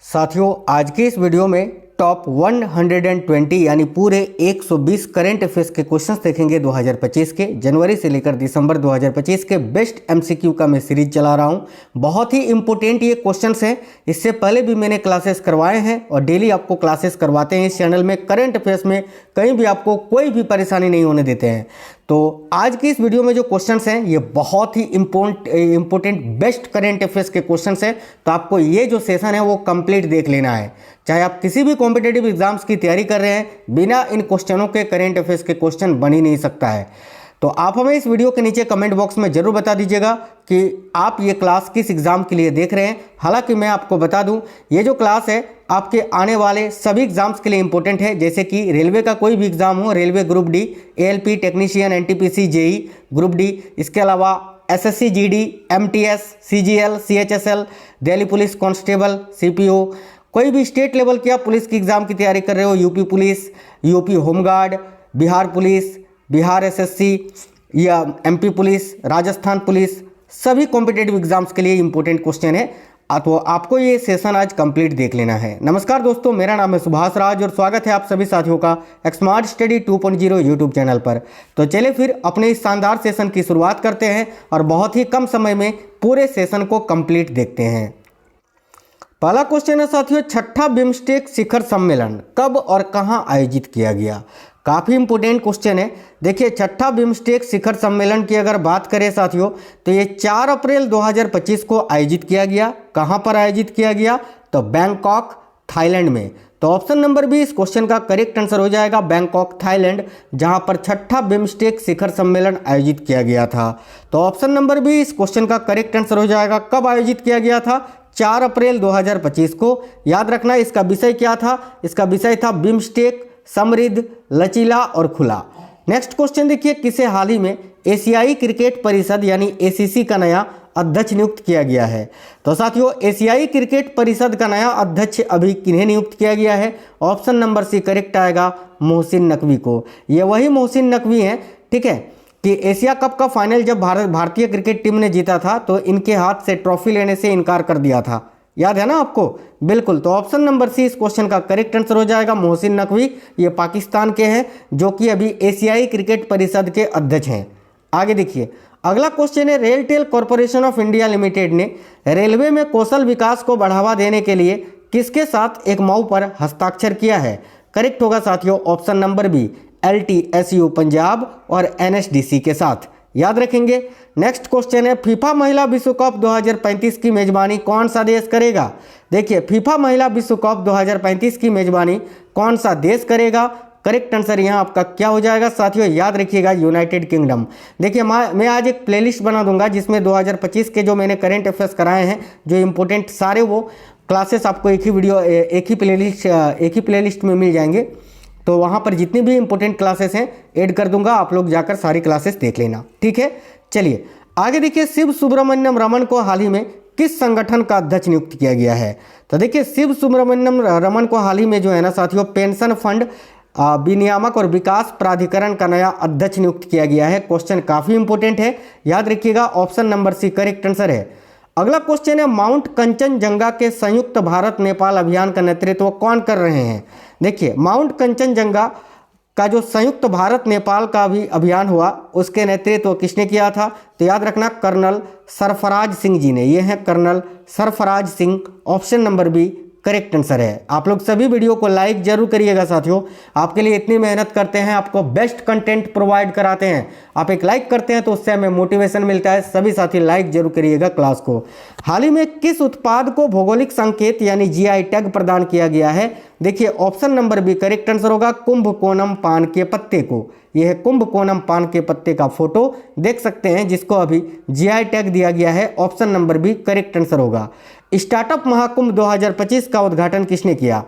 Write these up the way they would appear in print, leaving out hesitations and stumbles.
साथियों, आज की इस वीडियो में टॉप 120 यानी पूरे 120 करंट अफेयर्स के क्वेश्चंस देखेंगे 2025 के। जनवरी से लेकर दिसंबर 2025 के बेस्ट एमसीक्यू का मैं सीरीज चला रहा हूं। बहुत ही इंपॉर्टेंट ये क्वेश्चंस हैं। इससे पहले भी मैंने क्लासेस करवाए हैं और डेली आपको क्लासेस करवाते हैं इस चैनल में। करंट अफेयर्स में कहीं भी आपको कोई भी परेशानी नहीं होने देते हैं। तो आज की इस वीडियो में जो क्वेश्चंस हैं ये बहुत ही इंपॉर्टेंट बेस्ट करंट अफेयर्स के क्वेश्चंस हैं। तो आपको ये जो सेशन है वो कंप्लीट देख लेना है। चाहे आप किसी भी कॉम्पिटेटिव एग्जाम्स की तैयारी कर रहे हैं, बिना इन क्वेश्चनों के करंट अफेयर्स के क्वेश्चन बन ही नहीं सकता है। तो आप हमें इस वीडियो के नीचे कमेंट बॉक्स में जरूर बता दीजिएगा कि आप ये क्लास किस एग्जाम के लिए देख रहे हैं। हालांकि मैं आपको बता दूं, ये जो क्लास है आपके आने वाले सभी एग्जाम्स के लिए इंपॉर्टेंट है। जैसे कि रेलवे का कोई भी एग्जाम हो, railway group D, ALP technician, NTPC, JE group D, इसके अलावा SSC GD, MTS, CGL, CHSL, Delhi police constable, CPO, कोई भी स्टेट लेवल की आप पुलिस की एग्जाम की तैयारी कर रहे हो, UP police, UP home guard, Bihar police, Bihar SSC या एमपी पुलिस, राजस्थान पुलिस, सभी कॉम्पिटेटिव एग्जाम्स के लिए इंपॉर्टेंट क्वेश्चन है। तो आपको ये सेशन आज कंप्लीट देख लेना है। नमस्कार दोस्तों, मेरा नाम है सुभाष राज और स्वागत है आप सभी साथियों का स्मार्ट स्टडी 2.0 यूट्यूब चैनल पर। तो चलिए फिर अपने इस शानदार सेशन की शुरुआत करते हैं और बहुत ही कम समय में पूरे सेशन को कंप्लीट देखते हैं। पहला क्वेश्चन है साथियों, छठा बिम्स्टेक शिखर सम्मेलन कब और कहां आयोजित किया गया? काफ़ी इंपोर्टेंट क्वेश्चन है। देखिए, छठा बिम्स्टेक शिखर सम्मेलन की अगर बात करें साथियों, तो ये 4 अप्रैल 2025 को आयोजित किया गया। कहां पर आयोजित किया गया? तो बैंकॉक, थाईलैंड में। तो ऑप्शन नंबर बी इस क्वेश्चन का करेक्ट आंसर हो जाएगा, बैंकॉक, थाईलैंड, जहां पर छठा बिम्स्टेक शिखर सम्मेलन आयोजित किया गया था। तो ऑप्शन नंबर बी इस क्वेश्चन का करेक्ट आंसर हो जाएगा। कब आयोजित किया गया था? 4 अप्रैल 2025 को। याद रखना इसका विषय क्या था? इसका विषय था बिम्स्टेक, समृद्ध, लचीला और खुला। नेक्स्ट क्वेश्चन देखिए, किसे हाल ही में एशियाई क्रिकेट परिषद यानी एसीसी का नया अध्यक्ष नियुक्त किया गया है? तो साथियों, एशियाई क्रिकेट परिषद का नया अध्यक्ष अभी किन्हें नियुक्त किया गया है? ऑप्शन नंबर सी करेक्ट आएगा, मोहसिन नकवी को। ये वही मोहसिन नकवी हैं, ठीक है, कि एशिया कप का फाइनल जब भारतीय क्रिकेट टीम ने जीता था तो इनके हाथ से ट्रॉफी लेने से इनकार कर दिया था। याद है ना आपको? बिल्कुल। तो ऑप्शन नंबर सी इस क्वेश्चन का करेक्ट आंसर हो जाएगा, मोहसिन नकवी। ये पाकिस्तान के हैं जो कि अभी एशियाई क्रिकेट परिषद के अध्यक्ष हैं। आगे देखिए, अगला क्वेश्चन है, RailTel corporation of India limited ने रेलवे में कौशल विकास को बढ़ावा देने के लिए किसके साथ एक मऊ पर हस्ताक्षर किया है? करेक्ट होगा साथियों option number B, LTSU Punjab और NSDC के साथ। याद रखेंगे। नेक्स्ट क्वेश्चन है, फीफा महिला विश्व कप 2035 की मेजबानी कौन सा देश करेगा? देखिए, फीफा महिला विश्व कप 2035 की मेजबानी कौन सा देश करेगा? करेक्ट आंसर यहाँ आपका क्या हो जाएगा साथियों? याद रखिएगा, यूनाइटेड किंगडम। देखिए, मैं आज एक प्लेलिस्ट बना दूंगा जिसमें 2025 के जो मैंने करंट अफेयर्स कराए हैं, जो इंपॉर्टेंट सारे वो क्लासेस आपको एक ही प्लेलिस्ट में मिल जाएंगे। तो वहाँ पर जितनी भी इंपॉर्टेंट क्लासेस हैं ऐड कर दूंगा, आप लोग जाकर सारी क्लासेस देख लेना, ठीक है। चलिए आगे देखिए, शिव सुब्रमण्यम रमन को हाल ही में किस संगठन का अध्यक्ष नियुक्त किया गया है? तो देखिए, शिव सुब्रमण्यम रमन को हाल ही में जो है ना साथियों, पेंशन फंड विनियामक और विकास प्राधिकरण का नया अध्यक्ष नियुक्त किया गया है। क्वेश्चन काफ़ी इंपॉर्टेंट है, याद रखिएगा, option number C correct answer है। अगला क्वेश्चन है, माउंट कंचनजंगा के संयुक्त भारत नेपाल अभियान का नेतृत्व कौन कर रहे हैं? देखिए, माउंट कंचनजंगा का जो संयुक्त भारत नेपाल का भी अभियान हुआ, उसके नेतृत्व किसने किया था? तो याद रखना, कर्नल सरफराज सिंह जी ने। ये हैं colonel Sarfaraz Singh. Option number B correct answer है। आप लोग सभी वीडियो को लाइक जरूर करिएगा साथियों, आपके लिए इतनी मेहनत करते हैं, आपको बेस्ट कंटेंट प्रोवाइड कराते हैं। आप एक लाइक करते हैं तो उससे हमें मोटिवेशन मिलता है। सभी साथी लाइक जरूर करिएगा क्लास को। हाल ही में किस उत्पाद को भौगोलिक संकेत यानी GI टैग प्रदान किया गया है? देखिए, option number B correct answer होगा, कुंभकोणम पान के पत्ते को। यह है कुंभकोणम पान के पत्ते का फोटो देख सकते हैं, जिसको अभी GI टैग दिया गया है। Option number B correct answer होगा। स्टार्टअप महाकुंभ 2025 का उद्घाटन किसने किया?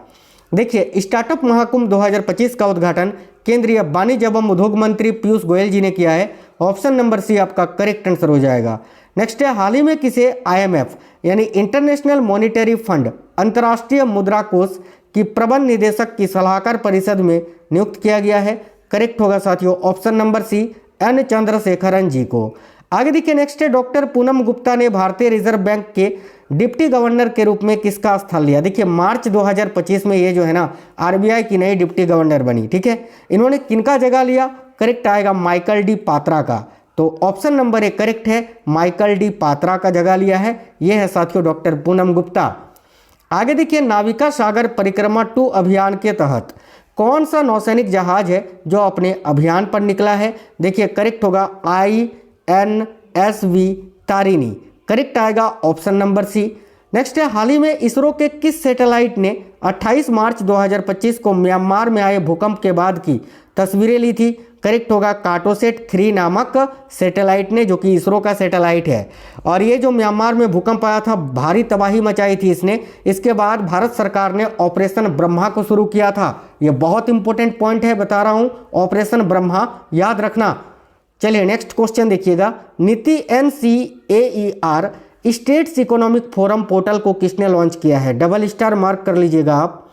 देखिए, स्टार्टअप महाकुंभ 2025 का उद्घाटन केंद्रीय वाणिज्य एवं उद्योग मंत्री पीयूष गोयल जी ने किया है। ऑप्शन नंबर सी आपका करेक्ट आंसर हो जाएगा। नेक्स्ट है, हाल ही में किसे IMF यानी इंटरनेशनल मॉनिटरी फंड, अंतर्राष्ट्रीय मुद्रा कोष की प्रबंध निदेशक की सलाहकार परिषद में नियुक्त किया गया है? करेक्ट होगा साथियों option number C, N Chandrasekaran ji को। आगे देखिए नेक्स्ट है, डॉक्टर पूनम गुप्ता ने भारतीय रिजर्व बैंक के डिप्टी गवर्नर के रूप में किसका स्थान लिया। देखिए मार्च 2025 में ये जो है ना आरबीआई की नई डिप्टी गवर्नर बनी, ठीक है। इन्होंने किनका जगह लिया, करेक्ट आएगा माइकल डी पात्रा का। तो ऑप्शन नंबर 1 करेक्ट है, माइकल डी पात्रा का जगह लिया है। यह है साथियों डॉक्टर पूनम गुप्ता। आगे देखिए, नाविका सागर परिक्रमा 2 अभियान के तहत कौन सा नौसैनिक जहाज है जो अपने अभियान पर निकला है। देखिए करेक्ट होगा INSV तारिणी, करेक्ट आएगा ऑप्शन नंबर सी। नेक्स्ट है, हाल ही में इसरो के किस सैटेलाइट ने 28 मार्च 2025 को म्यांमार में आए भूकंप के बाद की तस्वीरें ली थी। करेक्ट होगा कार्टोसेट 3 नामक सैटेलाइट ने, जो कि इसरो का सैटेलाइट है। और ये जो म्यांमार में भूकंप आया था, भारी तबाही मचाई थी इसने। इसके बाद भारत सरकार ने ऑपरेशन ब्रह्मा को शुरू किया था। ये बहुत इंपॉर्टेंट पॉइंट है, बता रहा हूं, ऑपरेशन ब्रह्मा याद रखना। चलिए नेक्स्ट क्वेश्चन देखिएगा, नीति NCAER states economic forum portal को किसने लॉन्च किया है। डबल स्टार मार्क कर लीजिएगा आप।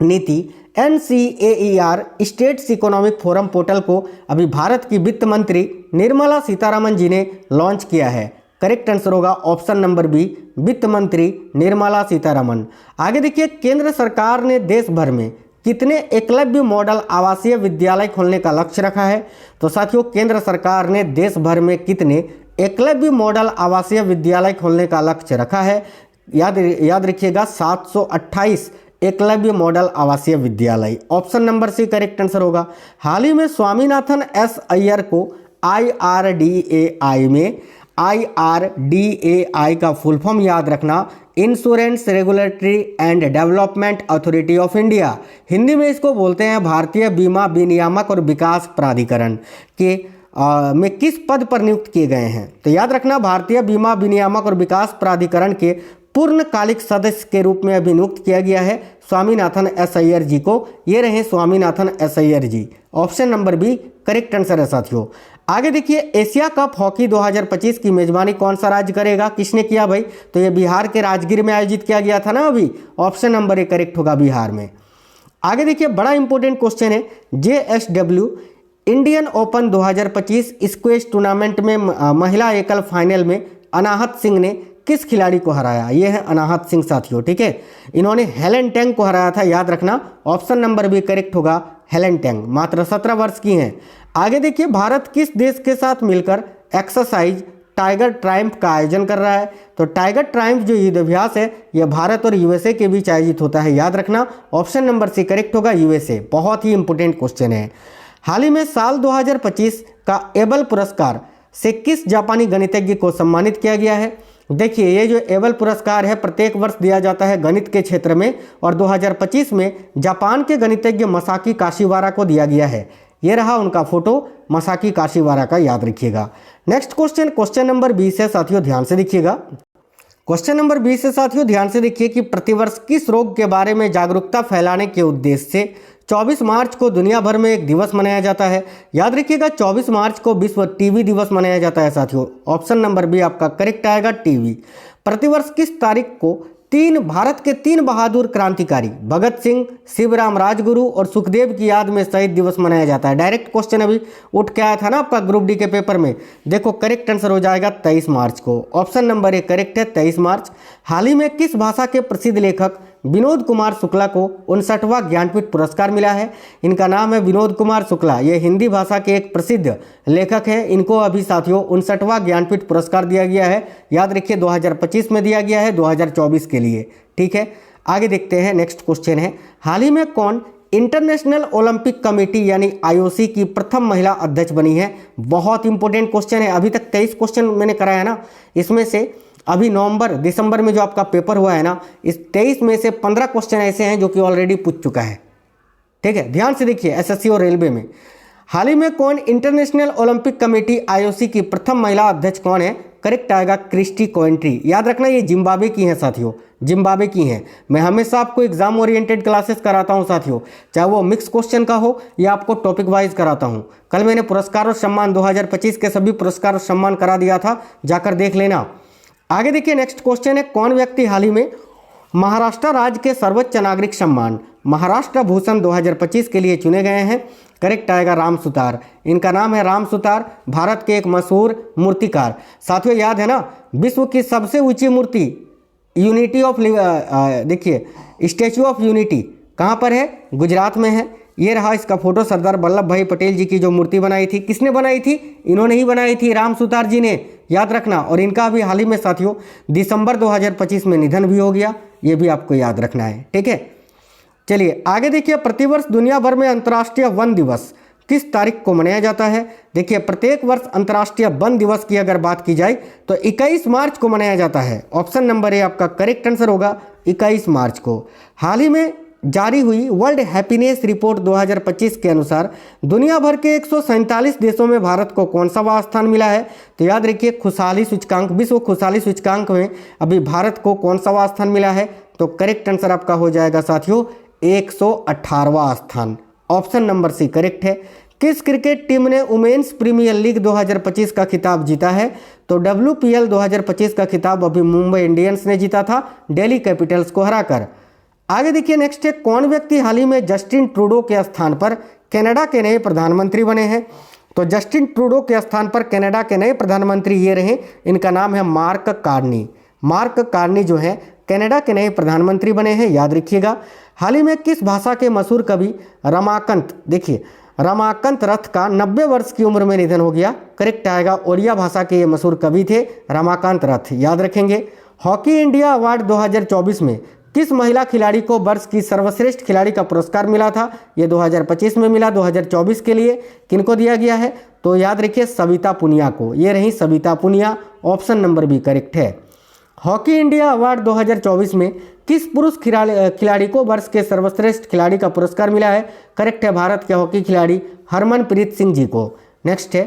नीति NCAER states economic forum portal को अभी भारत की वित्त मंत्री निर्मला सीतारमन जी ने लॉन्च किया है। करेक्ट आंसर होगा ऑप्शन नंबर बी, वित्त मंत्री निर्मला सीतारमन। आगे देखिए, केंद्र सरकार ने देश भर में कितने एकलव्य मॉडल आवासीय विद्यालय खोलने का लक्ष्य रखा है। तो साथियों केंद्र सरकार ने देश भर में कितने एकलव्य मॉडल आवासीय विद्यालय खोलने का लक्ष्य रखा है। याद रखिएगा 728 एकलव्य मॉडल आवासीय विद्यालय। Option number C correct answer होगा। हाल ही में स्वामीनाथन एस अय्यर को IRDAI का फुल फॉर्म याद रखना, insurance regulatory and development authority of India. Hindi में इसको बोलते हैं भारतीय बीमा विनियामक और विकास प्राधिकरण के में किस पद पर नियुक्त किए गए हैं। तो याद रखना, भारतीय बीमा विनियामक और विकास प्राधिकरण के पूर्णकालिक सदस्य के रूप में अभी नियुक्त किया गया है स्वामीनाथन एस अय्यर जी को। ये रहे Swaminathan S Aiyar ji. Option number B correct answer है साथियों। आगे देखिए, एशिया कप हॉकी 2025 की मेजबानी कौन सा राज्य करेगा, किसने किया भाई। तो ये बिहार के राजगीर में आयोजित किया गया था ना अभी। ऑप्शन नंबर 1 करेक्ट होगा, बिहार में। आगे देखिए, बड़ा इंपॉर्टेंट क्वेश्चन है, JSW Indian open 2025 squash tournament में महिला एकल फाइनल में अनाहत सिंह ने किस खिलाड़ी को हराया। ये है अनाहत सिंह साथियों, ठीक है। इन्होंने हेलेन टेंग को हराया था, याद रखना। ऑप्शन नंबर बी करेक्ट होगा, हेलेन टेंग। मात्र 17 वर्ष की हैं। आगे देखिए, भारत किस देश के साथ मिलकर एक्सरसाइज टाइगर ट्रायम्फ का आयोजन कर रहा है। तो टाइगर ट्रायम्फ जो युद्धाभ्यास है, यह भारत और USA के बीच आयोजित होता है, याद रखना। ऑप्शन नंबर सी करेक्ट होगा, USA। बहुत ही इंपॉर्टेंट क्वेश्चन है। हाल ही में साल 2025 का एबल पुरस्कार से किस जापानी गणितज्ञ को सम्मानित किया गया है। देखिए, ये जो एबल पुरस्कार है प्रत्येक वर्ष दिया जाता है गणित के क्षेत्र में, और 2025 में जापान के गणितज्ञ मसाकी काशिवारा को दिया गया है। ये रहा उनका फोटो, मसाकी काशिवारा का, याद रखिएगा। नेक्स्ट क्वेश्चन नंबर 20 है साथियों, ध्यान से देखिएगा। क्वेश्चन नंबर 20 है साथियों, ध्यान से देखिए कि प्रतिवर्ष किस रोग के बारे में जागरूकता फैलाने के उद्देश्य से 24 मार्च को दुनिया भर में एक दिवस मनाया जाता है। याद रखिएगा 24 मार्च को विश्व टीबी दिवस मनाया जाता है साथियों। ऑप्शन नंबर बी आपका करेक्ट आएगा, टीबी। प्रतिवर्ष किस तारीख को भारत के 3 बहादुर क्रांतिकारी भगत सिंह, शिवराम राजगुरु और सुखदेव की याद में शहीद दिवस मनाया जाता है। डायरेक्ट क्वेश्चन अभी उठ के आया था ना आपका ग्रुप डी के पेपर में। देखो करेक्ट आंसर हो जाएगा 23 मार्च को। ऑप्शन नंबर 1 करेक्ट है, 23 मार्च। हाल ही में किस भाषा के प्रसिद्ध लेखक विनोद कुमार शुक्ला को 59वां ज्ञानपीठ पुरस्कार मिला है। इनका नाम है विनोद कुमार शुक्ला। ये हिंदी भाषा के एक प्रसिद्ध लेखक हैं। इनको अभी साथियों 59वां ज्ञानपीठ पुरस्कार दिया गया है। याद रखिए 2025 में दिया गया है, 2024 के लिए, ठीक है। आगे देखते हैं, नेक्स्ट क्वेश्चन है, हाल ही में कौन इंटरनेशनल ओलंपिक कमेटी यानी IOC की प्रथम महिला अध्यक्ष बनी है। बहुत इंपॉर्टेंट क्वेश्चन है। अभी तक 23 क्वेश्चन मैंने कराया ना, इसमें से अभी दिसंबर में जो आपका पेपर हुआ है ना, इस 23 में से 15 क्वेश्चन ऐसे हैं जो कि ऑलरेडी पूछ चुका है, ठीक है। ध्यान से देखिए, SSC और रेलवे में हाल ही में कौन इंटरनेशनल ओलंपिक कमेटी IOC की प्रथम महिला अध्यक्ष कौन है। करेक्ट आएगा क्रिस्टी कोएंट्री। याद रखना ये जिम्बाब्वे की हैं साथियों, जिम्बाब्वे की हैं। मैं हमेशा आपको एग्जाम ओरिएंटेड क्लासेस कराता हूं साथियों, चाहे वो मिक्स क्वेश्चन का हो या आपको टॉपिक वाइज कराता हूं। कल मैंने पुरस्कार और सम्मान 2025 के सभी पुरस्कार और सम्मान करा दिया था, जाकर देख लेना। आगे देखिए, नेक्स्ट क्वेश्चन है, कौन व्यक्ति हाल ही में महाराष्ट्र राज्य के सर्वोच्च नागरिक सम्मान महाराष्ट्र भूषण 2025 के लिए चुने गए हैं। करेक्ट आएगा राम सुतार। इनका नाम है राम सुतार, भारत के एक मशहूर मूर्तिकार। साथियों याद है ना, विश्व की सबसे ऊंची मूर्ति यूनिटी ऑफ देखिए स्टैचू ऑफ यूनिटी कहाँ पर है? गुजरात में है। ये रहा इसका फोटो, सरदार वल्लभ भाई पटेल जी की जो मूर्ति बनाई थी, किसने बनाई थी? इन्होंने ही बनाई थी, राम सुतार जी ने, याद रखना। और इनका अभी हाल ही में साथियों दिसंबर 2025 में निधन भी हो गया, ये भी आपको याद रखना है, ठीक है। चलिए आगे देखिए, प्रतिवर्ष दुनिया भर में अंतर्राष्ट्रीय वन दिवस किस तारीख को मनाया जाता है? देखिए प्रत्येक वर्ष अंतर्राष्ट्रीय वन दिवस की अगर बात की जाए तो 21 मार्च को मनाया जाता है। ऑप्शन नंबर ए आपका करेक्ट आंसर होगा, 21 मार्च को। हाल ही में जारी हुई वर्ल्ड हैप्पीनेस रिपोर्ट 2025 के अनुसार दुनिया भर के 147 देशों में भारत को कौन सा वां स्थान मिला है? तो याद रखिए खुशहाली सूचकांक, विश्व खुशहाली सूचकांक में अभी भारत को कौन सा वां स्थान मिला है? तो करेक्ट आंसर आपका हो जाएगा साथियों 118वां स्थान। ऑप्शन नंबर सी करेक्ट है। किस क्रिकेट टीम ने वुमेन्स प्रीमियर लीग 2025 का खिताब जीता है? तो WPL 2025 का खिताब अभी मुंबई इंडियंस ने जीता था दिल्ली कैपिटल्स को हराकर। आगे देखिए नेक्स्ट है, कौन व्यक्ति हाल ही में जस्टिन ट्रूडो के स्थान पर कनाडा के नए प्रधानमंत्री बने हैं? तो जस्टिन ट्रूडो के स्थान पर कनाडा के नए प्रधानमंत्री ये रहे, इनका नाम है मार्क कार्नी। मार्क कार्नी जो है कनाडा के नए प्रधानमंत्री बने हैं, याद रखिएगा। हाल ही में किस भाषा के मशहूर कवि रमाकांत, देखिए रमाकांत रथ का 90 वर्ष की उम्र में निधन हो गया? करेक्ट आएगा, ओडिया भाषा के ये मशहूर कवि थे रमाकांत रथ, याद रखेंगे। हॉकी इंडिया अवार्ड 2024 में किस महिला खिलाड़ी को वर्ष की सर्वश्रेष्ठ खिलाड़ी का पुरस्कार मिला था? ये 2025 में मिला, 2024 के लिए किनको दिया गया है? तो याद रखिए सविता पुनिया को, ये रही Savita Punia. Option number B correct है। हॉकी इंडिया अवार्ड 2024 में किस पुरुष खिलाड़ी को वर्ष के सर्वश्रेष्ठ खिलाड़ी का पुरस्कार मिला है? करेक्ट है, भारत के हॉकी खिलाड़ी हरमनप्रीत सिंह जी को। नेक्स्ट है,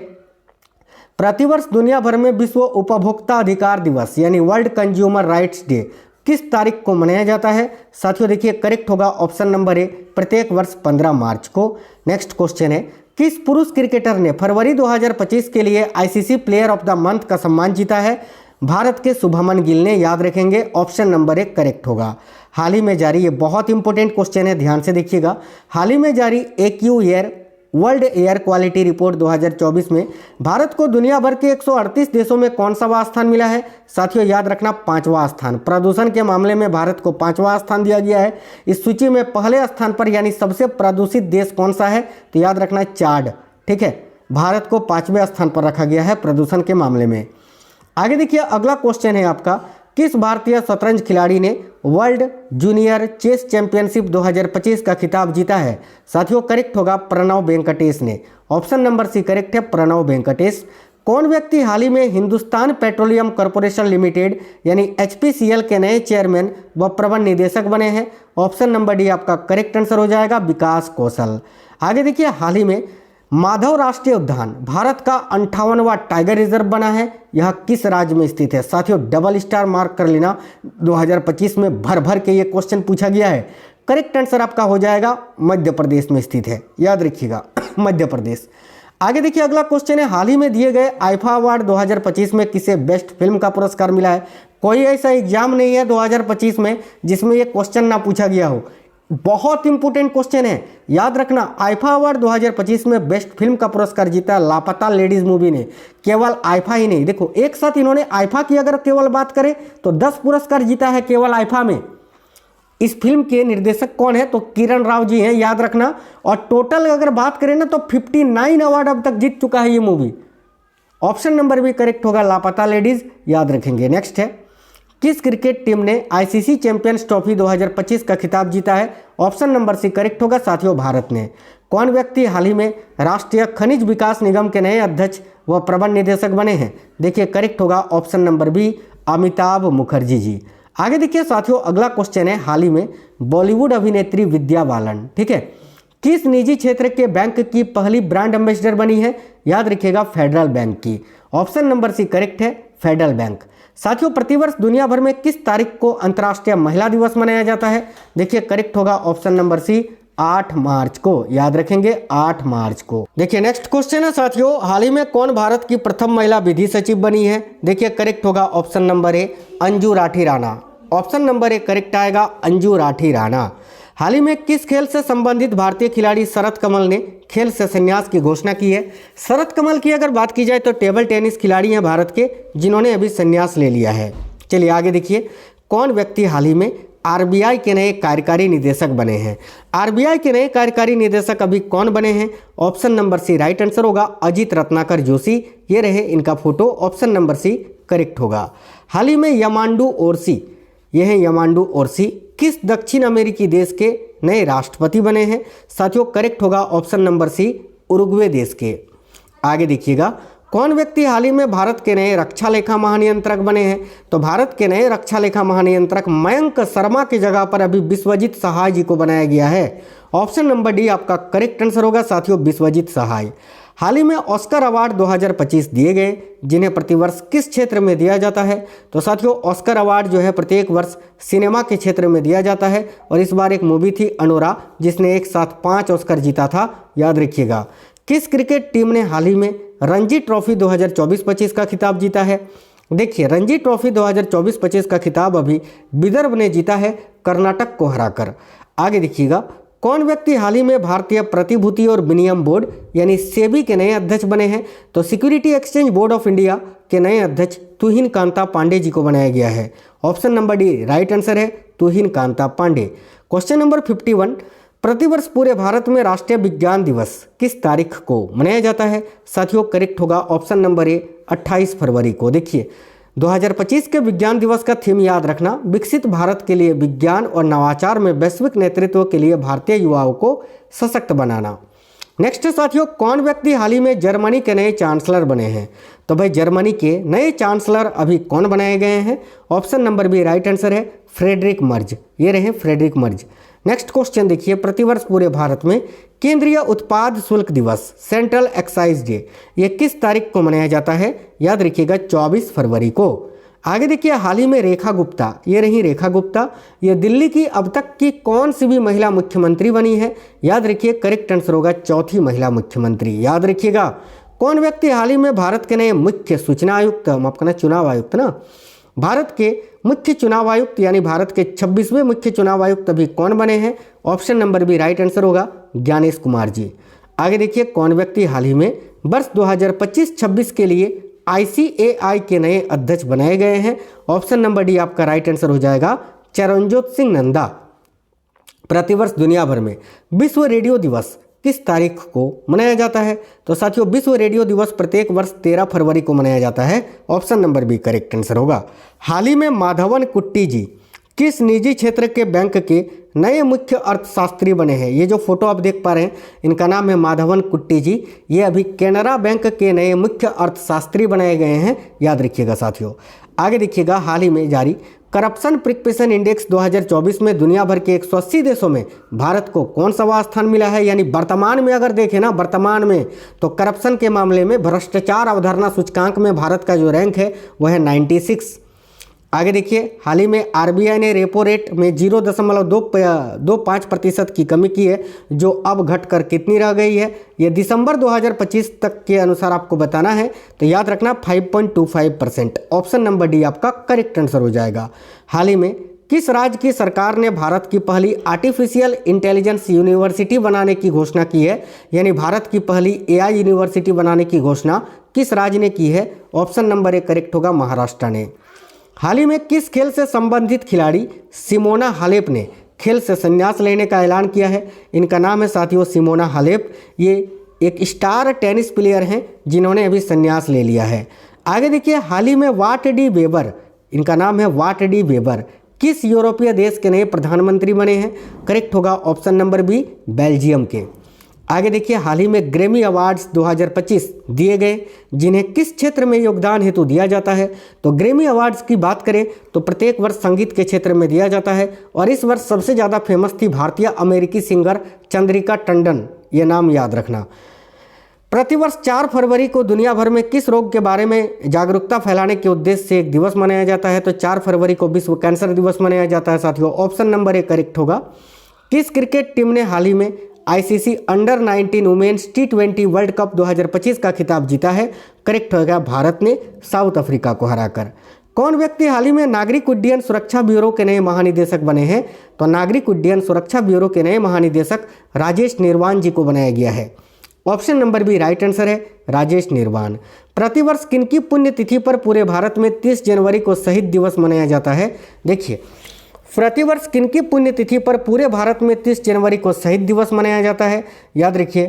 प्रतिवर्ष दुनिया भर में विश्व उपभोक्ता अधिकार दिवस यानी वर्ल्ड कंज्यूमर राइट्स डे किस तारीख को मनाया जाता है? साथियों देखिए करेक्ट होगा ऑप्शन नंबर ए, प्रत्येक वर्ष 15 मार्च को। नेक्स्ट क्वेश्चन है, किस पुरुष क्रिकेटर ने फरवरी 2025 के लिए ICC player of the month का सम्मान जीता है? भारत के शुभमन गिल ने, याद रखेंगे। ऑप्शन नंबर 1 करेक्ट होगा। हाल ही में जारी, ये बहुत इंपॉर्टेंट क्वेश्चन है, ध्यान से देखिएगा। हाल ही में जारी AQAir world air quality report 2024 में भारत को दुनिया भर के 138 देशों में कौन सा वां स्थान मिला है? साथियों याद रखना 5वां स्थान। प्रदूषण के मामले में भारत को 5वां स्थान दिया गया है। इस सूची में पहले स्थान पर यानी सबसे प्रदूषित देश कौन सा है? तो याद रखना चाड, ठीक है। भारत को 5वें स्थान पर रखा गया है प्रदूषण के मामले में। आगे देखिए अगला क्वेश्चन है आपका, किस भारतीय शतरंज खिलाड़ी ने वर्ल्ड जूनियर चेस चैंपियनशिप 2025 का खिताब जीता है? साथियों करेक्ट होगा, प्रणव वेंकटेश ने। ऑप्शन नंबर सी करेक्ट है, प्रणव वेंकटेश। कौन व्यक्ति हाल ही में हिंदुस्तान पेट्रोलियम कॉर्पोरेशन लिमिटेड यानी HPCL के नए चेयरमैन व प्रबंध निदेशक बने हैं? ऑप्शन नंबर डी आपका करेक्ट आंसर हो जाएगा, विकास कौशल। आगे देखिए हाल ही में माधव राष्ट्रीय उद्यान भारत का 58वां टाइगर रिजर्व बना है, यह किस राज्य में स्थित है? साथियों डबल स्टार मार्क कर लेना, 2025 में भर भर के ये क्वेश्चन पूछा गया है। करेक्ट आंसर आपका हो जाएगा मध्य प्रदेश में स्थित है, याद रखिएगा मध्य प्रदेश। आगे देखिए अगला क्वेश्चन है, हाल ही में दिए गए आईफा अवार्ड 2025 में किसे बेस्ट फिल्म का पुरस्कार मिला है? कोई ऐसा एग्जाम नहीं है 2025 में जिसमें ये क्वेश्चन ना पूछा गया हो। बहुत इंपॉर्टेंट क्वेश्चन है, याद रखना। आईफा अवार्ड 2025 में बेस्ट फिल्म का पुरस्कार जीता लापता लेडीज मूवी ने। केवल आईफा ही नहीं, देखो एक साथ इन्होंने आईफा की अगर केवल बात करें तो 10 पुरस्कार जीता है केवल आईफा में। इस फिल्म के निर्देशक कौन है? तो किरण राव जी हैं, याद रखना। और टोटल अगर बात करें ना तो 59 अवार्ड अब तक जीत चुका है ये मूवी। ऑप्शन नंबर भी करेक्ट होगा, लापता लेडीज, याद रखेंगे। नेक्स्ट है, किस क्रिकेट टीम ने ICC चैंपियंस ट्रॉफी 2025 का खिताब जीता है? ऑप्शन नंबर सी करेक्ट होगा साथियों, भारत ने। कौन व्यक्ति हाल ही में राष्ट्रीय खनिज विकास निगम के नए अध्यक्ष व प्रबंध निदेशक बने हैं? देखिए करेक्ट होगा option number B, Amitabh Mukherjee ji. आगे देखिए साथियों अगला क्वेश्चन है, हाल ही में बॉलीवुड अभिनेत्री विद्या बालन, ठीक है, किस निजी क्षेत्र के बैंक की पहली ब्रांड एम्बेसडर बनी है? याद रखिएगा फेडरल बैंक की। ऑप्शन नंबर सी करेक्ट है, फेडरल बैंक। साथियों प्रतिवर्ष दुनिया भर में किस तारीख को अंतर्राष्ट्रीय महिला दिवस मनाया जाता है? देखिए करेक्ट होगा ऑप्शन नंबर सी, 8 मार्च को, याद रखेंगे 8 मार्च को। देखिए नेक्स्ट क्वेश्चन है साथियों, हाल ही में कौन भारत की प्रथम महिला विधि सचिव बनी है? देखिए करेक्ट होगा option number A, Anju Rathi Rana. Option number A correct आएगा, अंजू राठी राणा। हाल ही में किस खेल से संबंधित भारतीय खिलाड़ी शरत कमल ने खेल से संन्यास की घोषणा की है? शरत कमल की अगर बात की जाए तो टेबल टेनिस खिलाड़ी हैं भारत के, जिन्होंने अभी संन्यास ले लिया है। चलिए आगे देखिए, कौन व्यक्ति हाल ही में आरबीआई के नए कार्यकारी निदेशक बने हैं? आरबीआई के नए कार्यकारी निदेशक अभी कौन बने हैं? Option number C right answer होगा, अजीत रत्नाकर जोशी। ये रहे इनका photo, option number C correct होगा। हाल ही में यमांडू ओरसी, ये हैं यमांडू ओरसी, किस दक्षिण अमेरिकी देश के नए राष्ट्रपति बने हैं? साथियों करेक्ट होगा ऑप्शन नंबर सी, उरुग्वे देश के। आगे देखिएगा, कौन व्यक्ति हाल ही में भारत के नए रक्षा लेखा महानियंत्रक बने हैं? तो भारत के नए रक्षा लेखा महानियंत्रक मयंक शर्मा की जगह पर अभी विश्वजीत सहाय जी को बनाया गया है। ऑप्शन नंबर डी आपका करेक्ट आंसर होगा साथियों, विश्वजीत सहाय। हाल ही में ऑस्कर अवार्ड 2025 दिए गए, जिन्हें प्रतिवर्ष किस क्षेत्र में दिया जाता है? तो साथियों ऑस्कर अवार्ड जो है प्रत्येक वर्ष सिनेमा के क्षेत्र में दिया जाता है, और इस बार एक मूवी थी अनोरा, जिसने एक साथ 5 ऑस्कर जीता था, याद रखिएगा। किस क्रिकेट टीम ने हाल ही में रणजी ट्रॉफी 2024-25 का खिताब जीता है? देखिए, रणजी ट्रॉफी 2024-25 का खिताब अभी विदर्भ ने जीता है, कर्नाटक को हराकर। आगे देखिएगा, कौन व्यक्ति हाल ही में भारतीय प्रतिभूति और विनिमय बोर्ड यानी सेबी के नए अध्यक्ष बने हैं? तो security exchange board of India के नए अध्यक्ष तुहिन कांता पांडे जी को बनाया गया है। Option number D right answer है, तुहिन कांता पांडे। क्वेश्चन नंबर 51, प्रतिवर्ष पूरे भारत में राष्ट्रीय विज्ञान दिवस किस तारीख को मनाया जाता है? साथियों करेक्ट होगा ऑप्शन नंबर ए, 28 फरवरी को। देखिए, 2025 के विज्ञान दिवस का थीम याद रखना, विकसित भारत के लिए विज्ञान और नवाचार में वैश्विक नेतृत्व के लिए भारतीय युवाओं को सशक्त बनाना। नेक्स्ट साथियों, कौन व्यक्ति हाल ही में जर्मनी के नए चांसलर बने हैं? तो भाई जर्मनी के नए चांसलर अभी कौन बनाए गए हैं? Option number B right answer है, फ्रेडरिक मर्ज। ये रहे फ्रेडरिक मर्ज। नेक्स्ट क्वेश्चन देखिए, प्रतिवर्ष पूरे भारत में केंद्रीय उत्पाद शुल्क दिवस सेंट्रल एक्साइज डे ये किस तारीख को मनाया जाता है? याद रखिएगा 24 फरवरी को। आगे देखिए, हाल ही में रेखा गुप्ता, ये रही रेखा गुप्ता, ये दिल्ली की अब तक की कौन सी भी महिला मुख्यमंत्री बनी है? याद रखिए करेक्ट आंसर होगा, चौथी महिला मुख्यमंत्री। याद रखिएगा, कौन व्यक्ति हाल ही में भारत के नए मुख्य सूचना आयुक्त, माफ करना चुनाव आयुक्त ना, भारत के मुख्य चुनाव आयुक्त यानी भारत के 26वें मुख्य चुनाव आयुक्त अभी कौन बने हैं? Option number B right answer होगा, ज्ञानेश कुमार जी। आगे देखिए, कौन व्यक्ति हाल ही में वर्ष 2025-26 के लिए ICAI के नए अध्यक्ष बनाए गए हैं? ऑप्शन नंबर डी आपका राइट आंसर हो जाएगा, चरणजोत सिंह नंदा। प्रतिवर्ष दुनिया भर में विश्व रेडियो दिवस किस तारीख को मनाया जाता है? तो साथियों विश्व रेडियो दिवस प्रत्येक वर्ष 13 फरवरी को मनाया जाता है। Option number B correct answer होगा। हाल ही में माधवन कुट्टी जी किस निजी क्षेत्र के बैंक के नए मुख्य अर्थशास्त्री बने हैं? ये जो फोटो आप देख पा रहे हैं, इनका नाम है माधवन कुट्टी जी। ये अभी कैनरा बैंक के नए मुख्य अर्थशास्त्री बनाए गए हैं, याद रखिएगा साथियों। आगे देखिएगा, हाल ही में जारी करप्शन प्रिकपेशन इंडेक्स 2024 में दुनिया भर के 180 देशों में भारत को कौन सा स्थान मिला है? यानी वर्तमान में अगर देखें ना, वर्तमान में तो करप्शन के मामले में भ्रष्टाचार अवधारणा सूचकांक में भारत का जो रैंक है वह है 96। आगे देखिए, हाल ही में आरबीआई ने रेपो रेट में 0.25% की कमी की है, जो अब घटकर कितनी रह गई है? ये दिसंबर 2025 तक के अनुसार आपको बताना है, तो याद रखना 5.25%। ऑप्शन नंबर डी आपका करेक्ट आंसर हो जाएगा। हाल ही में किस राज्य की सरकार ने भारत की पहली आर्टिफिशियल इंटेलिजेंस यूनिवर्सिटी बनाने की घोषणा की है? यानी भारत की पहली AI यूनिवर्सिटी बनाने की घोषणा किस राज्य ने की है? ऑप्शन नंबर ए करेक्ट होगा, महाराष्ट्र ने। हाल ही में किस खेल से संबंधित खिलाड़ी सिमोना हालेप ने खेल से संन्यास लेने का ऐलान किया है? इनका नाम है साथियों सिमोना हालेप। ये एक स्टार टेनिस प्लेयर हैं, जिन्होंने अभी संन्यास ले लिया है। आगे देखिए, हाल ही में वाट डी वेबर, इनका नाम है वाट डी वेबर, किस यूरोपीय देश के नए प्रधानमंत्री बने हैं? करेक्ट होगा ऑप्शन नंबर बी, बेल्जियम के। आगे देखिए, हाल ही में ग्रैमी अवार्ड्स 2025 दिए गए, जिन्हें किस क्षेत्र में योगदान हेतु दिया जाता है? तो ग्रैमी अवार्ड्स की बात करें तो प्रत्येक वर्ष संगीत के क्षेत्र में दिया जाता है, और इस वर्ष सबसे ज़्यादा फेमस थी भारतीय अमेरिकी सिंगर चंद्रिका टंडन, ये नाम याद रखना। प्रतिवर्ष 4 फरवरी को दुनिया भर में किस रोग के बारे में जागरूकता फैलाने के उद्देश्य से एक दिवस मनाया जाता है? तो 4 फरवरी को विश्व कैंसर दिवस मनाया जाता है साथियों। ऑप्शन नंबर ए करेक्ट होगा। किस क्रिकेट टीम ने हाल ही में ICC under 19 women's T20 world cup 2025 का खिताब जीता है? करेक्ट होगा, भारत ने साउथ अफ्रीका को हराकर। कौन व्यक्ति हाल ही में नागरिक उड्डयन सुरक्षा ब्यूरो के नए महानिदेशक बने हैं? तो नागरिक उड्डयन सुरक्षा ब्यूरो के नए महानिदेशक राजेश निर्वाण जी को बनाया गया है। Option number B right answer है, राजेश निर्वाण। प्रतिवर्ष किनकी पुण्यतिथि पर पूरे भारत में 30 जनवरी को शहीद दिवस मनाया जाता है? देखिए, प्रतिवर्ष किनकी पुण्यतिथि पर पूरे भारत में 30 जनवरी को शहीद दिवस मनाया जाता है? याद रखिए,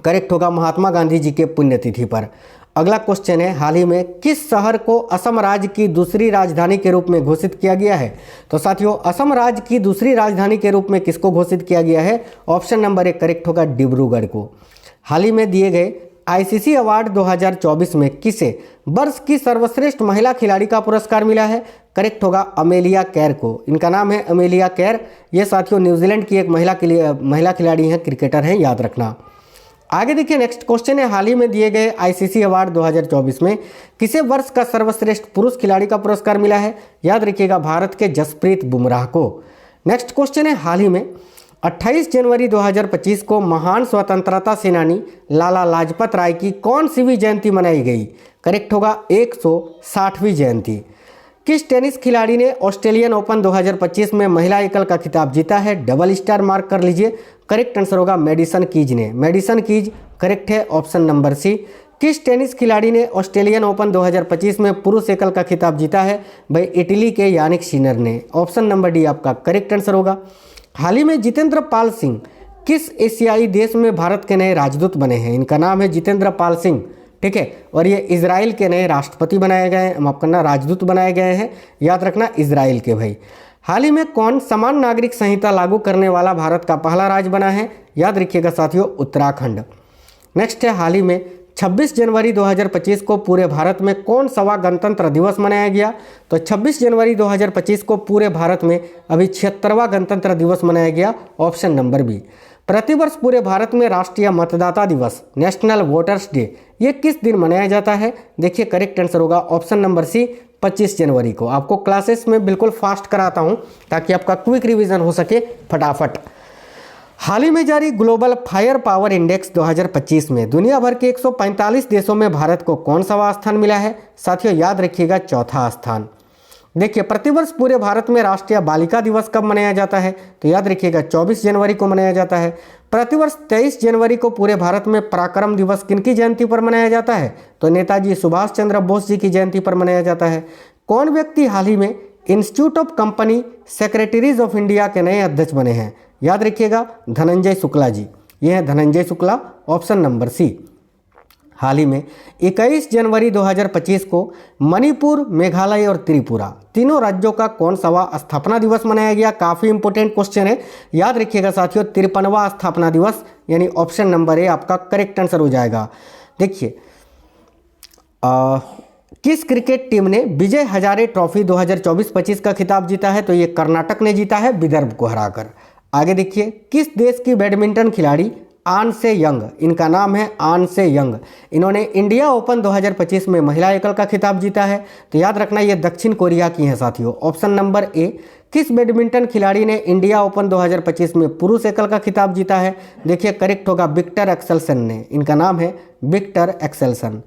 करेक्ट होगा महात्मा गांधी जी के पुण्यतिथि पर। अगला क्वेश्चन है, हाल ही में किस शहर को असम राज्य की दूसरी राजधानी के रूप में घोषित किया गया है? तो साथियों, असम राज्य की दूसरी राजधानी के रूप में किसको घोषित किया गया है? ऑप्शन नंबर 1 करेक्ट होगा, डिब्रूगढ़ को। हाल ही में दिए गए आईसीसी अवार्ड 2024 में किसे वर्ष की सर्वश्रेष्ठ महिला खिलाड़ी का पुरस्कार मिला है? करेक्ट होगा, अमेलिया कैर को। इनका नाम है अमेलिया कैर। ये साथियों न्यूजीलैंड की एक महिला खिलाड़ी हैं, क्रिकेटर हैं, याद रखना। आगे देखिए, नेक्स्ट क्वेश्चन है, हाल ही में दिए गए आईसीसी अवार्ड 2024 में किसे वर्ष का सर्वश्रेष्ठ पुरुष खिलाड़ी का पुरस्कार मिला है? याद रखिएगा, भारत के जसप्रीत बुमराह को। नेक्स्ट क्वेश्चन है, हाल ही में 28 जनवरी 2025 को महान स्वतंत्रता सेनानी लाला लाजपत राय की कौन सी भी जयंती मनाई गई? करेक्ट होगा, 160वीं जयंती। किस टेनिस खिलाड़ी ने ऑस्ट्रेलियन ओपन 2025 में महिला एकल का खिताब जीता है? डबल स्टार मार्क कर लीजिए। करेक्ट आंसर होगा मेडिसन कीज ने। मेडिसन कीज करेक्ट है, ऑप्शन नंबर सी। किस टेनिस खिलाड़ी ने ऑस्ट्रेलियन ओपन 2025 में पुरुष एकल का खिताब जीता है? भाई इटली के यानिक सिनर ने। ऑप्शन नंबर डी आपका करेक्ट आंसर होगा। हाल ही में जितेंद्र पाल सिंह किस एशियाई देश में भारत के नए राजदूत बने हैं? इनका नाम है जितेंद्र पाल सिंह, ठीक है। और ये इजराइल के नए राष्ट्रपति बनाए गए हैं, माफ करना, राजदूत बनाए गए हैं, याद रखना, इजराइल के। भाई हाल ही में कौन समान नागरिक संहिता लागू करने वाला भारत का पहला राज्य बना है? याद रखिएगा साथियों, उत्तराखंड। नेक्स्ट है, हाल ही में 26 जनवरी 2025 को पूरे भारत में कौन सवा गणतंत्र दिवस मनाया गया? तो 26 जनवरी 2025 को पूरे भारत में अभी 76वां गणतंत्र दिवस मनाया गया। Option number B. प्रतिवर्ष पूरे भारत में राष्ट्रीय मतदाता दिवस, नेशनल वोटर्स डे, ये किस दिन मनाया जाता है? देखिए, करेक्ट आंसर होगा ऑप्शन नंबर सी, 25 जनवरी को। आपको क्लासेस में बिल्कुल फास्ट कराता हूं ताकि आपका क्विक रिवीजन हो सके फटाफट। हाल ही में जारी ग्लोबल फायर पावर इंडेक्स 2025 में दुनिया भर के 145 देशों में भारत को कौन सा स्थान मिला है? साथियों याद रखिएगा, चौथा स्थान। देखिए, प्रतिवर्ष पूरे भारत में राष्ट्रीय बालिका दिवस कब मनाया जाता है? तो याद रखिएगा, 24 जनवरी को मनाया जाता है। प्रतिवर्ष 23 जनवरी को पूरे भारत में पराक्रम दिवस किनकी जयंती पर मनाया जाता है? तो नेताजी सुभाष चंद्र बोस जी की जयंती पर मनाया जाता है। कौन व्यक्ति हाल ही में institute of company secretaries of India के नए अध्यक्ष बने हैं? याद रखिएगा, धनंजय शुक्ला जी। ये है Dhananjay Shukla, option number C. हाल ही में 21 जनवरी 2025 को मणिपुर, मेघालय और त्रिपुरा तीनों राज्यों का कौन सा स्थापना दिवस मनाया गया? काफ़ी इंपॉर्टेंट क्वेश्चन है, याद रखिएगा साथियों, 53वां स्थापना दिवस, यानी ऑप्शन नंबर ए आपका करेक्ट आंसर हो जाएगा। देखिए, किस क्रिकेट टीम ने विजय हजारे ट्रॉफी 2024-25 का खिताब जीता है? तो ये कर्नाटक ने जीता है, विदर्भ को हराकर। आगे देखिए, किस देश की बैडमिंटन खिलाड़ी आन से यंग, इनका नाम है आन से यंग, इन्होंने इंडिया ओपन 2025 में महिला एकल का खिताब जीता है? तो याद रखना, ये दक्षिण कोरिया की हैं साथियों। Option number A. किस बैडमिंटन खिलाड़ी ने इंडिया ओपन 2025 में पुरुष एकल का खिताब जीता है? देखिए, करेक्ट होगा, विक्टर एक्सेल्सन ने। इनका नाम है विक्टर एक्सेल्सन।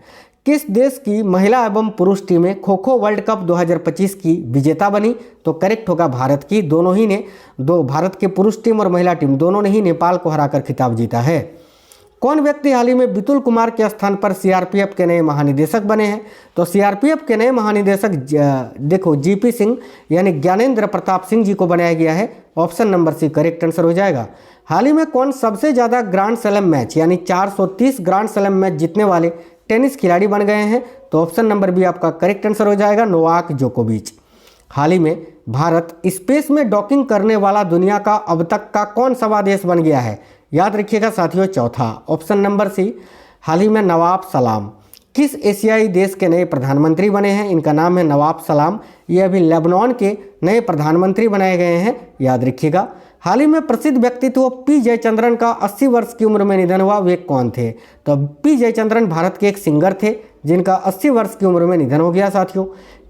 किस देश की महिला एवं पुरुष टीमें खो खो वर्ल्ड कप 2025 की विजेता बनी? तो करेक्ट होगा, भारत की। दोनों ही ने भारत के पुरुष टीम और महिला टीम दोनों ने ही नेपाल को हराकर खिताब जीता है। कौन व्यक्ति हाल ही में बितुल कुमार के स्थान पर सीआरपीएफ के नए महानिदेशक बने हैं? तो सीआरपीएफ के नए महानिदेशक देखो जीपी सिंह यानी ज्ञानेंद्र प्रताप सिंह जी को बनाया गया है। Option number C correct answer हो जाएगा। हाल ही में कौन सबसे ज़्यादा ग्रांड स्लैम मैच यानी 430 ग्रांड स्लैम मैच जीतने वाले टेनिस खिलाड़ी बन गए हैं? तो ऑप्शन नंबर बी आपका करेक्ट आंसर हो जाएगा, नोवाक जोकोविच। हाल ही में भारत स्पेस में डॉकिंग करने वाला दुनिया का अब तक का कौन सा देश बन गया है? याद रखिएगा साथियों, चौथा, ऑप्शन नंबर सी। हाल ही में नवाब सलाम किस एशियाई देश के नए प्रधानमंत्री बने हैं? इनका नाम है नवाब सलाम। ये अभी लेबनान के नए प्रधानमंत्री बनाए गए हैं, याद रखिएगा। हाल ही में प्रसिद्ध व्यक्तित्व पी जयचंद्रन का 80 वर्ष की उम्र में निधन हुआ, वे कौन थे? तो पी जयचंद्रन भारत के एक सिंगर थे जिनका 80 वर्ष की उम्र में निधन हो गया साथियों।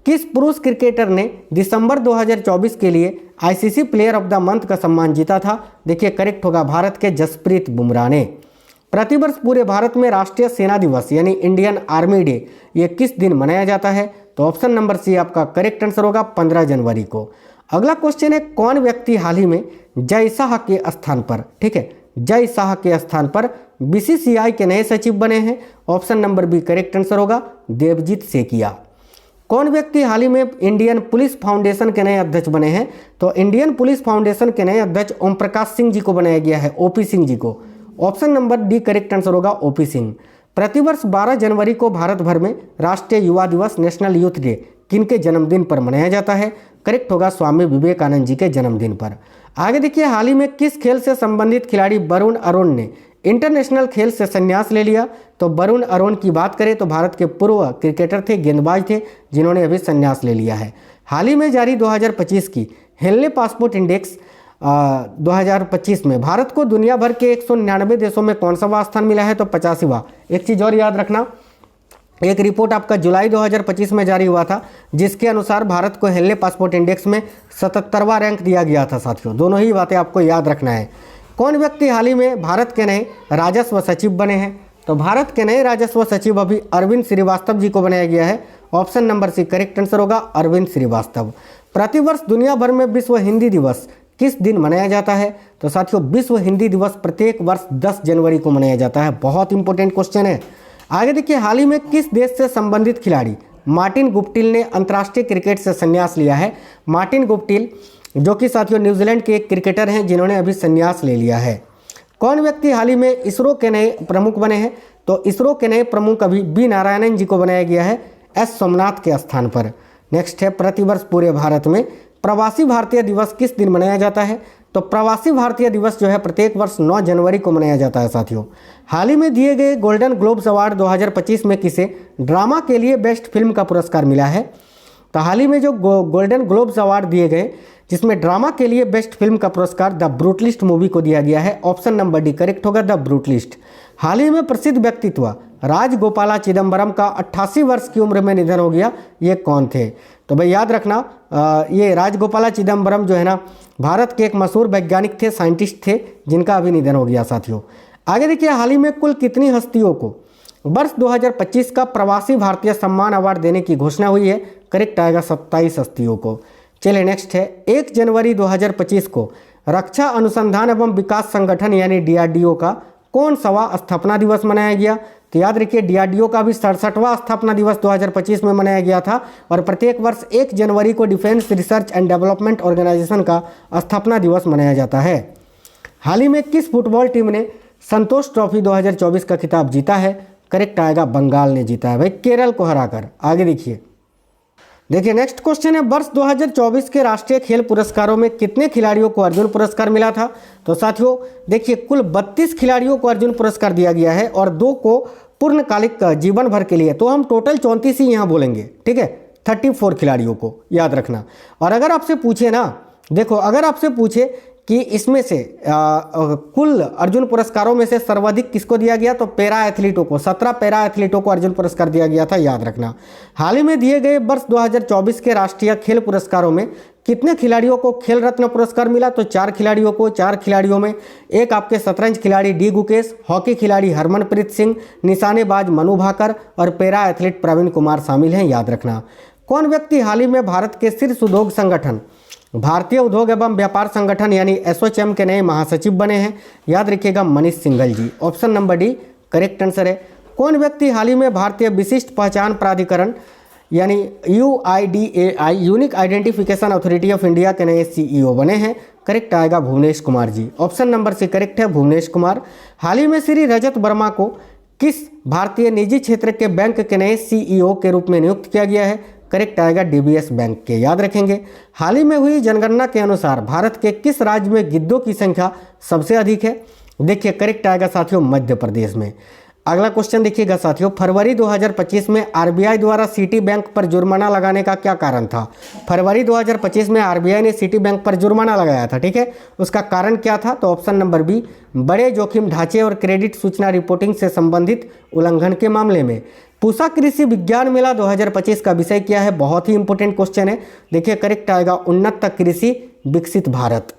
किस पुरुष क्रिकेटर ने दिसंबर 2024 के लिए ICC player of the month का सम्मान जीता था? देखिए, करेक्ट होगा, भारत के जसप्रीत बुमराह ने। प्रतिवर्ष पूरे भारत में राष्ट्रीय सेना दिवस यानी इंडियन आर्मी डे ये किस दिन मनाया जाता है? तो ऑप्शन नंबर सी आपका करेक्ट आंसर होगा 15 जनवरी को। अगला क्वेश्चन है, कौन व्यक्ति हाल ही में जय शाह के स्थान पर, ठीक है, जय शाह के स्थान पर बीसीसीआई के नए सचिव बने हैं? Option number B correct answer होगा देवजीत सेकिया। कौन व्यक्ति हाल ही में इंडियन पुलिस फाउंडेशन के नए अध्यक्ष बने हैं? तो इंडियन पुलिस फाउंडेशन के नए अध्यक्ष ओम प्रकाश सिंह जी को बनाया गया है, ओपी सिंह जी को। Option number D correct answer होगा ओपी सिंह। प्रतिवर्ष 12 जनवरी को भारत भर में राष्ट्रीय युवा दिवस, नेशनल यूथ डे किनके जन्मदिन पर मनाया जाता है? करेक्ट होगा स्वामी विवेकानंद जी के जन्मदिन पर। आगे देखिए, हाल ही में किस खेल से संबंधित खिलाड़ी वरुण अरोन ने इंटरनेशनल खेल से संन्यास ले लिया? तो वरुण अरोन की बात करें तो भारत के पूर्व क्रिकेटर थे, गेंदबाज थे, जिन्होंने अभी संन्यास ले लिया है। हाल ही में जारी 2025 की हेनले पासपोर्ट इंडेक्स 2025 में भारत को दुनिया भर के 199 देशों में कौन सा स्थान मिला है? तो 85वां। एक चीज़ और याद रखना, एक रिपोर्ट आपका जुलाई 2025 में जारी हुआ था, जिसके अनुसार भारत को हेनले पासपोर्ट इंडेक्स में 77वां रैंक दिया गया था साथियों। दोनों ही बातें आपको याद रखना है। कौन व्यक्ति हाल ही में भारत के नए राजस्व सचिव बने हैं? तो भारत के नए राजस्व सचिव अभी अरविंद श्रीवास्तव जी को बनाया गया है। Option number C correct answer होगा अरविंद श्रीवास्तव। प्रतिवर्ष दुनिया भर में विश्व हिंदी दिवस किस दिन मनाया जाता है? तो साथियों, विश्व हिंदी दिवस प्रत्येक वर्ष 10 जनवरी को मनाया जाता है। बहुत इंपॉर्टेंट क्वेश्चन है। आगे देखिए, हाल ही में किस देश से संबंधित खिलाड़ी मार्टिन गुप्टिल ने अंतर्राष्ट्रीय क्रिकेट से संन्यास लिया है? मार्टिन गुप्टिल जो कि साथियों न्यूजीलैंड के एक क्रिकेटर हैं, जिन्होंने अभी संन्यास ले लिया है। कौन व्यक्ति हाल ही में इसरो के नए प्रमुख बने हैं? तो इसरो के नए प्रमुख अभी बी नारायणन जी को बनाया गया है एस सोमनाथ के स्थान पर। नेक्स्ट है, प्रतिवर्ष पूरे भारत में प्रवासी भारतीय दिवस किस दिन मनाया जाता है? तो प्रवासी भारतीय दिवस जो है प्रत्येक वर्ष 9 जनवरी को मनाया जाता है साथियों। हाल ही में दिए गए गोल्डन ग्लोब्स अवार्ड 2025 में किसे ड्रामा के लिए बेस्ट फिल्म का पुरस्कार मिला है? तो हाल ही में जो गोल्डन ग्लोब्स अवार्ड दिए गए, जिसमें ड्रामा के लिए बेस्ट फिल्म का पुरस्कार द ब्रूटलिस्ट मूवी को दिया गया है। ऑप्शन नंबर डी करेक्ट होगा द ब्रूटलिस्ट। हाल ही में प्रसिद्ध व्यक्तित्व राजगोपाला चिदम्बरम का 88 वर्ष की उम्र में निधन हो गया। ये कौन थे? तो भाई याद रखना, ये राजगोपाला चिदम्बरम जो है ना, भारत के एक मशहूर वैज्ञानिक थे, साइंटिस्ट थे, जिनका अभी निधन हो गया साथियों। आगे देखिए, हाल ही में कुल कितनी हस्तियों को वर्ष 2025 का प्रवासी भारतीय सम्मान अवार्ड देने की घोषणा हुई है? करेक्ट आएगा 27 हस्तियों को। चलिए नेक्स्ट है, 1 जनवरी 2025 को रक्षा अनुसंधान एवं विकास संगठन यानी डीआरडीओ का कौन सवा स्थापना दिवस मनाया गया? तो याद रखिए, डीआरडीओ का भी 67वां स्थापना दिवस 2025 में मनाया गया था और प्रत्येक वर्ष 1 जनवरी को defence research and development organisation का स्थापना दिवस मनाया जाता है। हाल ही में किस फुटबॉल टीम ने संतोष ट्रॉफी 2024 का खिताब जीता है? करेक्ट आएगा बंगाल ने जीता है भाई, केरल को हराकर। आगे देखिए नेक्स्ट क्वेश्चन है, वर्ष 2024 के राष्ट्रीय खेल पुरस्कारों में कितने खिलाड़ियों को अर्जुन पुरस्कार मिला था? तो साथियों देखिए, कुल 32 खिलाड़ियों को अर्जुन पुरस्कार दिया गया है और 2 को पूर्णकालिक जीवन भर के लिए, तो हम टोटल 34 ही यहाँ बोलेंगे, ठीक है, 34 खिलाड़ियों को याद रखना। और अगर आपसे पूछे ना, देखो अगर आपसे पूछे कि इसमें से कुल अर्जुन पुरस्कारों में से सर्वाधिक किसको दिया गया, तो पैरा एथलीटों को, 17 पैरा एथलीटों को अर्जुन पुरस्कार दिया गया था, याद रखना। हाल ही में दिए गए वर्ष 2024 के राष्ट्रीय खेल पुरस्कारों में कितने खिलाड़ियों को खेल रत्न पुरस्कार मिला? तो 4 खिलाड़ियों को। 4 खिलाड़ियों में एक आपके शतरंज खिलाड़ी डी गुकेश, हॉकी खिलाड़ी हरमनप्रीत सिंह, निशानेबाज मनु भाकर और पैरा एथलीट प्रवीण कुमार शामिल हैं, याद रखना। कौन व्यक्ति हाल ही में भारत के शीर्ष उद्योग संगठन भारतीय उद्योग एवं व्यापार संगठन यानी एसोचैम के नए महासचिव बने हैं? याद रखिएगा Manish Singhal ji. Option number D correct answer है। कौन व्यक्ति हाल ही में भारतीय विशिष्ट पहचान प्राधिकरण यानी UIDAI unique identification authority of India के नए CEO बने हैं? करेक्ट आएगा Bhuvnesh Kumar ji. Option number C correct है, भुवनेश कुमार। हाल ही में श्री रजत वर्मा को किस भारतीय निजी क्षेत्र के बैंक के नए CEO के रूप में नियुक्त किया गया है? करेक्ट आएगा DBS बैंक के, याद रखेंगे। हाल ही में हुई जनगणना के अनुसार भारत के किस राज्य में गिद्धों की संख्या सबसे अधिक है? देखिए करेक्ट आएगा साथियों मध्य प्रदेश में। अगला क्वेश्चन देखिएगा साथियों, फरवरी 2025 में RBI द्वारा सिटी बैंक पर जुर्माना लगाने का क्या कारण था? फरवरी 2025 में RBI ने सिटी बैंक पर जुर्माना लगाया था, ठीक है, उसका कारण क्या था? तो ऑप्शन नंबर बी, बड़े जोखिम ढांचे और क्रेडिट सूचना रिपोर्टिंग से संबंधित उल्लंघन के मामले में। पूसा कृषि विज्ञान मेला 2025 का विषय क्या है? बहुत ही इंपॉर्टेंट क्वेश्चन है, देखिए करेक्ट आएगा उन्नत कृषि विकसित भारत।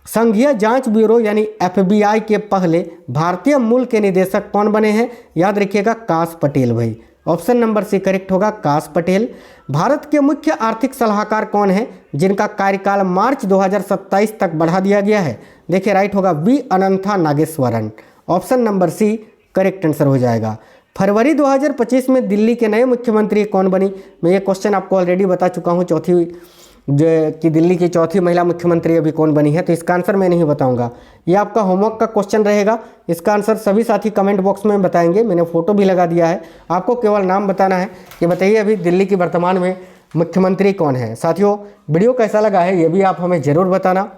संघीय जांच ब्यूरो यानी FBI के पहले भारतीय मूल के निदेशक कौन बने हैं? याद रखिएगा काश पटेल भाई। ऑप्शन नंबर सी करेक्ट होगा काश पटेल। भारत के मुख्य आर्थिक सलाहकार कौन है जिनका कार्यकाल मार्च 2027 तक बढ़ा दिया गया है? देखिए राइट होगा V Anantha Nageswaran. Option number C correct answer हो जाएगा। फरवरी 2025 में दिल्ली के नए मुख्यमंत्री कौन बनी? मैं ये क्वेश्चन आपको ऑलरेडी बता चुका हूँ, कि दिल्ली की चौथी महिला मुख्यमंत्री अभी कौन बनी है, तो इसका आंसर मैं नहीं बताऊंगा। ये आपका होमवर्क का क्वेश्चन रहेगा। इसका आंसर सभी साथी कमेंट बॉक्स में बताएंगे, मैंने फोटो भी लगा दिया है। आपको केवल नाम बताना है कि बताइए अभी दिल्ली की वर्तमान में मुख्यमंत्री कौन है। साथियों वीडियो कैसा लगा है ये भी आप हमें ज़रूर बताना।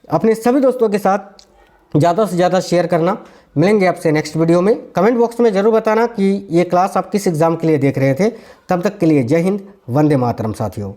अपने सभी दोस्तों के साथ ज़्यादा से ज़्यादा शेयर करना। मिलेंगे आपसे नेक्स्ट वीडियो में। कमेंट बॉक्स में ज़रूर बताना कि ये क्लास आप किस एग्ज़ाम के लिए देख रहे थे। तब तक के लिए जय हिंद, वंदे मातरम साथियों।